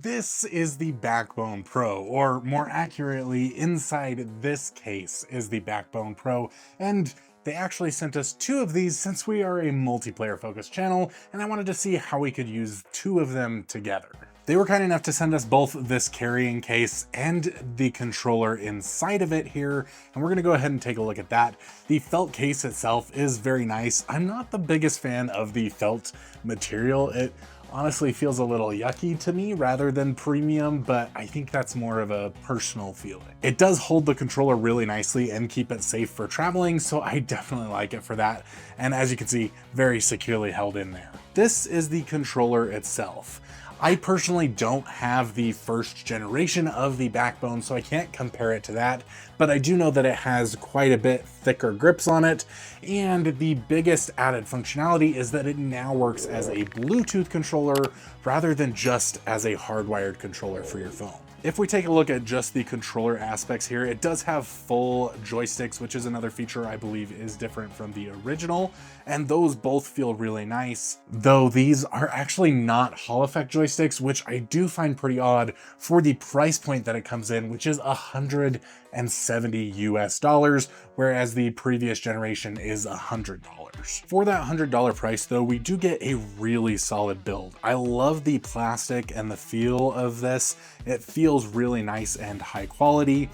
This is the Backbone Pro, or more accurately, inside this case is the Backbone Pro, and they actually sent us two of these since we are a multiplayer focused channel, and I wanted to see how we could use two of them together. They were kind enough to send us both this carrying case and the controller inside of it here, and we're gonna go ahead and take a look at that. The felt case itself is very nice. I'm not the biggest fan of the felt material. It honestly feels a little yucky to me rather than premium, but I think that's more of a personal feeling. It does hold the controller really nicely and keep it safe for traveling, so I definitely like it for that. And as you can see, very securely held in there. This is the controller itself. I personally don't have the first generation of the Backbone, so I can't compare it to that, but I do know that it has quite a bit thicker grips on it, and the biggest added functionality is that it now works as a Bluetooth controller rather than just as a hardwired controller for your phone. If we take a look at just the controller aspects here, it does have full joysticks, which is another feature I believe is different from the original, and those both feel really nice, though these are actually not Hall effect joysticks, which I do find pretty odd for the price point that it comes in, which is $170 US, whereas the previous generation is $100. For that $100 price though, we do get a really solid build. I love the plastic and the feel of this. It feels really nice and high quality.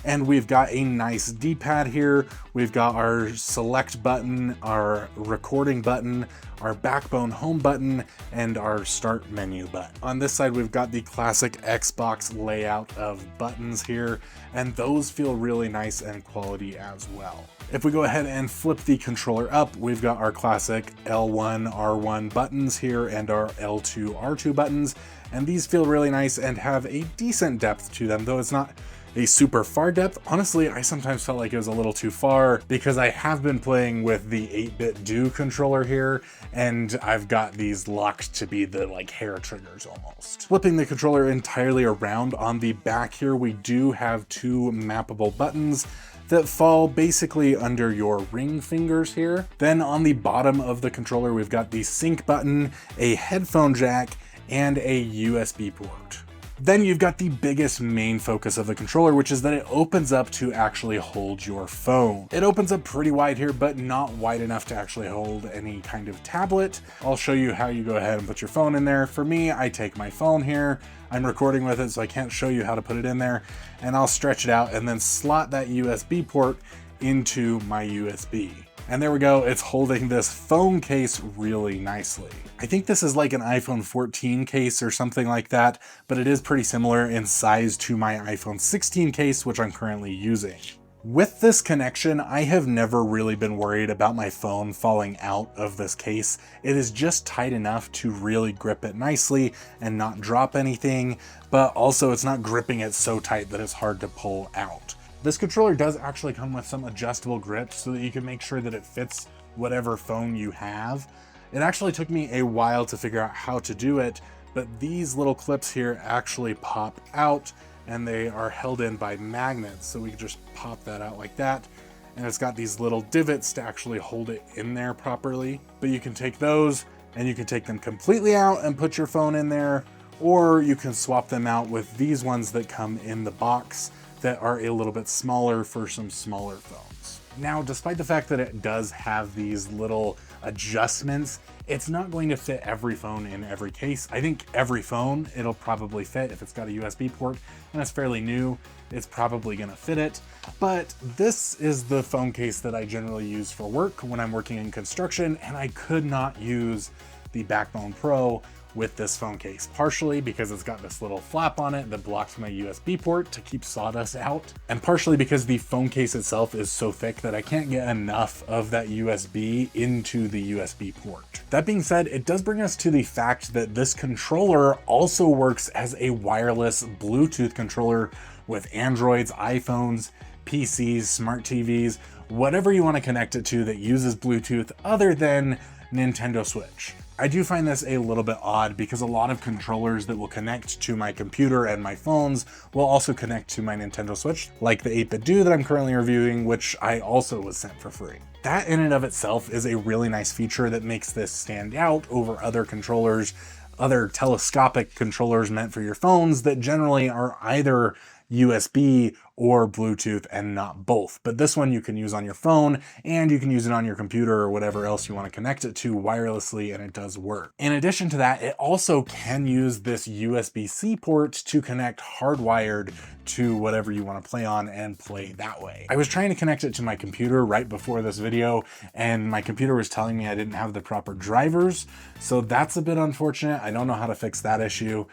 And we've got a nice D-pad here. We've got our select button, our recording button, our Backbone home button, and our start menu button. On this side, we've got the classic Xbox layout of buttons here, and those feel really nice and quality as well. If we go ahead and flip the controller up, we've got our classic L1, R1 buttons here and our L2, R2 buttons, and these feel really nice and have a decent depth to them, though it's not a super far depth. Honestly, I sometimes felt like it was a little too far because I have been playing with the 8-bit Do controller here, and I've got these locked to be the like hair triggers almost. Flipping the controller entirely around, on the back here, we do have two mappable buttons that fall basically under your ring fingers here. Then on the bottom of the controller, we've got the sync button, a headphone jack, and a USB port. Then you've got the biggest main focus of the controller, which is that it opens up to actually hold your phone. It opens up pretty wide here, but not wide enough to actually hold any kind of tablet. I'll show you how you go ahead and put your phone in there. For me, I take my phone here. I'm recording with it, so I can't show you how to put it in there, and I'll stretch it out and then slot that USB port into my USB. And there we go, it's holding this phone case really nicely. I think this is like an iPhone 14 case or something like that, but it is pretty similar in size to my iPhone 16 case, which I'm currently using. With this connection, I have never really been worried about my phone falling out of this case. It is just tight enough to really grip it nicely and not drop anything, but also it's not gripping it so tight that it's hard to pull out. This controller does actually come with some adjustable grips so that you can make sure that it fits whatever phone you have. It actually took me a while to figure out how to do it, but these little clips here actually pop out and they are held in by magnets. So we can just pop that out like that. And it's got these little divots to actually hold it in there properly. But you can take those and you can take them completely out and put your phone in there, or you can swap them out with these ones that come in the box that are a little bit smaller for some smaller phones. Now, despite the fact that it does have these little adjustments, it's not going to fit every phone in every case. I think every phone it'll probably fit. If it's got a USB port and it's fairly new, it's probably gonna fit it. But this is the phone case that I generally use for work when I'm working in construction, and I could not use the Backbone Pro with this phone case, partially because it's got this little flap on it that blocks my USB port to keep sawdust out, and partially because the phone case itself is so thick that I can't get enough of that USB into the USB port. That being said, it does bring us to the fact that this controller also works as a wireless Bluetooth controller with Androids, iPhones, PCs, smart TVs, whatever you want to connect it to that uses Bluetooth other than Nintendo Switch. I do find this a little bit odd because a lot of controllers that will connect to my computer and my phones will also connect to my Nintendo Switch, like the 8-bit Do that I'm currently reviewing, which I also was sent for free. That in and of itself is a really nice feature that makes this stand out over other controllers other telescopic controllers meant for your phones that generally are either USB or Bluetooth and not both. But this one you can use on your phone and you can use it on your computer or whatever else you want to connect it to wirelessly, and it does work. In addition to that, it also can use this USB-C port to connect hardwired to whatever you want to play on and play that way. I was trying to connect it to my computer right before this video, and my computer was telling me I didn't have the proper drivers, so that's a bit unfortunate. I don't know how to fix that issue,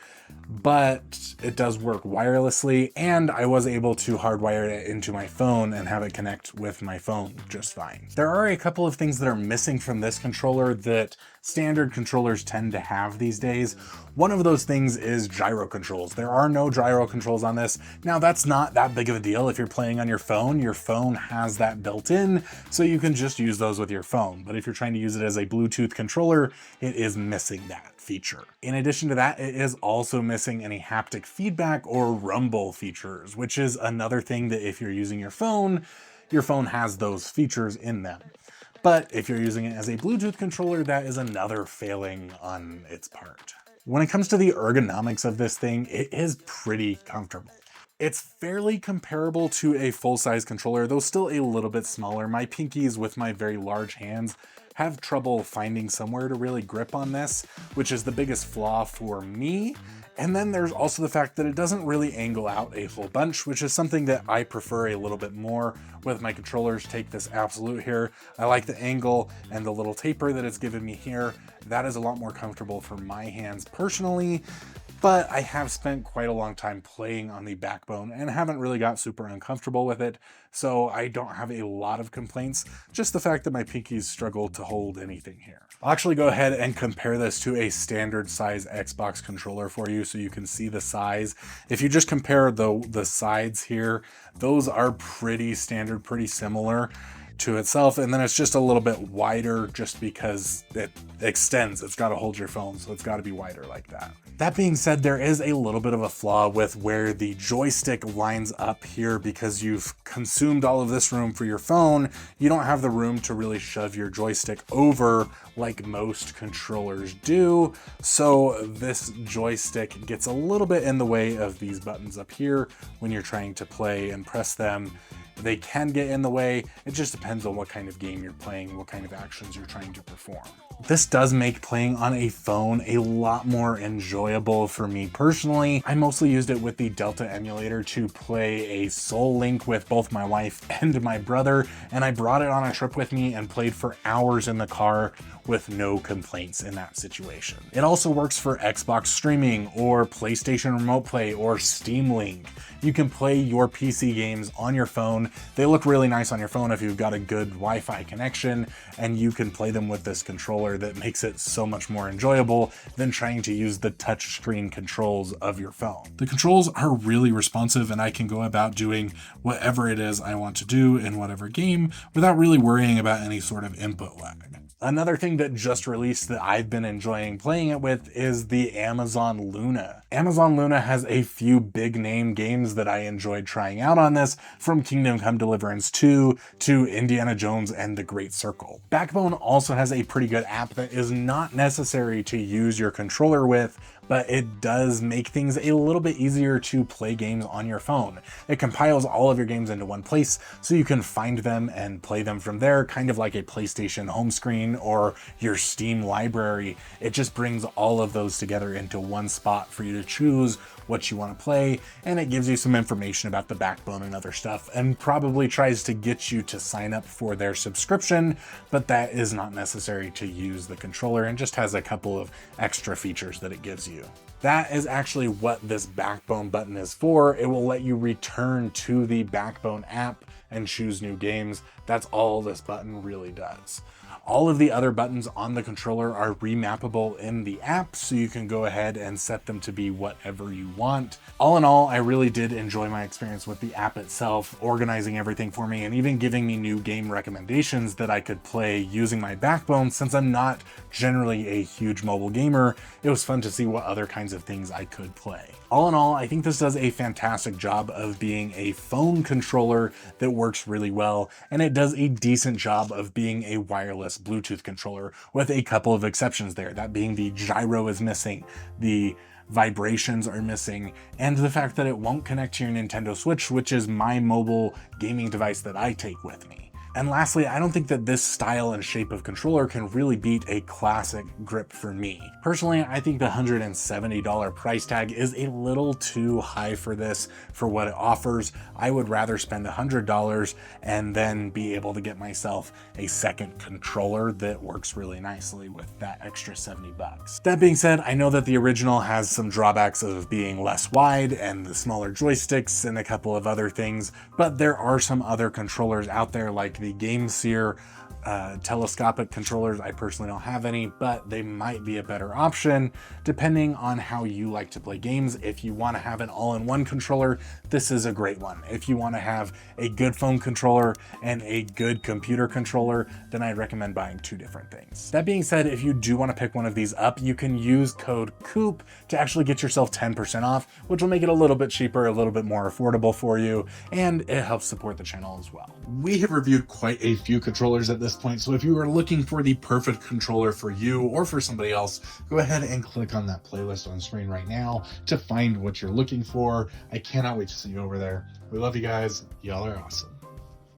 but it does work wirelessly, and I was able to hardwire it into my phone and have it connect with my phone just fine. There are a couple of things that are missing from this controller that standard controllers tend to have these days. One of those things is gyro controls. There are no gyro controls on this. Now, that's not that big of a deal. If you're playing on your phone has that built in, so you can just use those with your phone. But if you're trying to use it as a Bluetooth controller, it is missing that feature. In addition to that, it is also missing any haptic feedback or rumble features, which is another thing that if you're using your phone has those features in them. But if you're using it as a Bluetooth controller, that is another failing on its part. When it comes to the ergonomics of this thing, it is pretty comfortable. It's fairly comparable to a full-size controller, though still a little bit smaller. My pinkies with my very large hands have trouble finding somewhere to really grip on this, which is the biggest flaw for me. And then there's also the fact that it doesn't really angle out a whole bunch, which is something that I prefer a little bit more with my controllers. Take this Absolute here. I like the angle and the little taper that it's given me here. That is a lot more comfortable for my hands personally. But I have spent quite a long time playing on the Backbone and haven't really got super uncomfortable with it, so I don't have a lot of complaints, just the fact that my pinkies struggle to hold anything here. I'll actually go ahead and compare this to a standard size Xbox controller for you so you can see the size. If you just compare the sides here, those are pretty standard, pretty similar to itself, and then it's just a little bit wider just because it extends. It's got to hold your phone, so it's got to be wider like that. That being said, there is a little bit of a flaw with where the joystick lines up here. Because you've consumed all of this room for your phone, you don't have the room to really shove your joystick over like most controllers do. So this joystick gets a little bit in the way of these buttons up here when you're trying to play and press them. They can get in the way. It just depends on what kind of game you're playing, what kind of actions you're trying to perform. This does make playing on a phone a lot more enjoyable for me personally. I mostly used it with the Delta emulator to play a Soul Link with both my wife and my brother, and I brought it on a trip with me and played for hours in the car with no complaints in that situation. It also works for Xbox streaming or PlayStation Remote Play or Steam Link. You can play your PC games on your phone. They look really nice on your phone if you've got a good Wi-Fi connection, and you can play them with this controller that makes it so much more enjoyable than trying to use the touchscreen controls of your phone. The controls are really responsive, and I can go about doing whatever it is I want to do in whatever game without really worrying about any sort of input lag. Another thing that just released that I've been enjoying playing it with is the Amazon Luna. Amazon Luna has a few big name games that I enjoyed trying out on this, from Kingdom Come Deliverance 2 to Indiana Jones and the Great Circle. Backbone also has a pretty good app that is not necessary to use your controller with, but it does make things a little bit easier to play games on your phone. It compiles all of your games into one place so you can find them and play them from there, kind of like a PlayStation home screen or your Steam library. It just brings all of those together into one spot for you to choose what you want to play, and it gives you some information about the Backbone and other stuff, and probably tries to get you to sign up for their subscription, but that is not necessary to use the controller and just has a couple of extra features that it gives you. That is actually what this Backbone button is for. It will let you return to the Backbone app and choose new games. That's all this button really does. All of the other buttons on the controller are remappable in the app, so you can go ahead and set them to be whatever you want. All in all, I really did enjoy my experience with the app itself, organizing everything for me and even giving me new game recommendations that I could play using my Backbone. Since I'm not generally a huge mobile gamer, it was fun to see what other kinds of things I could play. All in all, I think this does a fantastic job of being a phone controller that works really well, and it does a decent job of being a wireless Bluetooth controller, with a couple of exceptions there, that being the gyro is missing, the vibrations are missing, and the fact that it won't connect to your Nintendo Switch, which is my mobile gaming device that I take with me. And lastly, I don't think that this style and shape of controller can really beat a classic grip for me. Personally, I think the $170 price tag is a little too high for this, for what it offers. I would rather spend $100 and then be able to get myself a second controller that works really nicely with that extra 70 bucks. That being said, I know that the original has some drawbacks of being less wide and the smaller joysticks and a couple of other things, but there are some other controllers out there like the Game Seer telescopic controllers. I personally don't have any, but they might be a better option depending on how you like to play games. If you want to have an all-in-one controller, this is a great one. If you want to have a good phone controller and a good computer controller, then I'd recommend buying two different things. That being said, if you do want to pick one of these up, you can use code COOP to actually get yourself 10% off, which will make it a little bit cheaper, a little bit more affordable for you, and it helps support the channel as well. We have reviewed quite a few controllers at this point, so if you are looking for the perfect controller for you or for somebody else, go ahead and click on that playlist on screen right now to find what you're looking for. I cannot wait to see you over there. We love you guys. Y'all are awesome.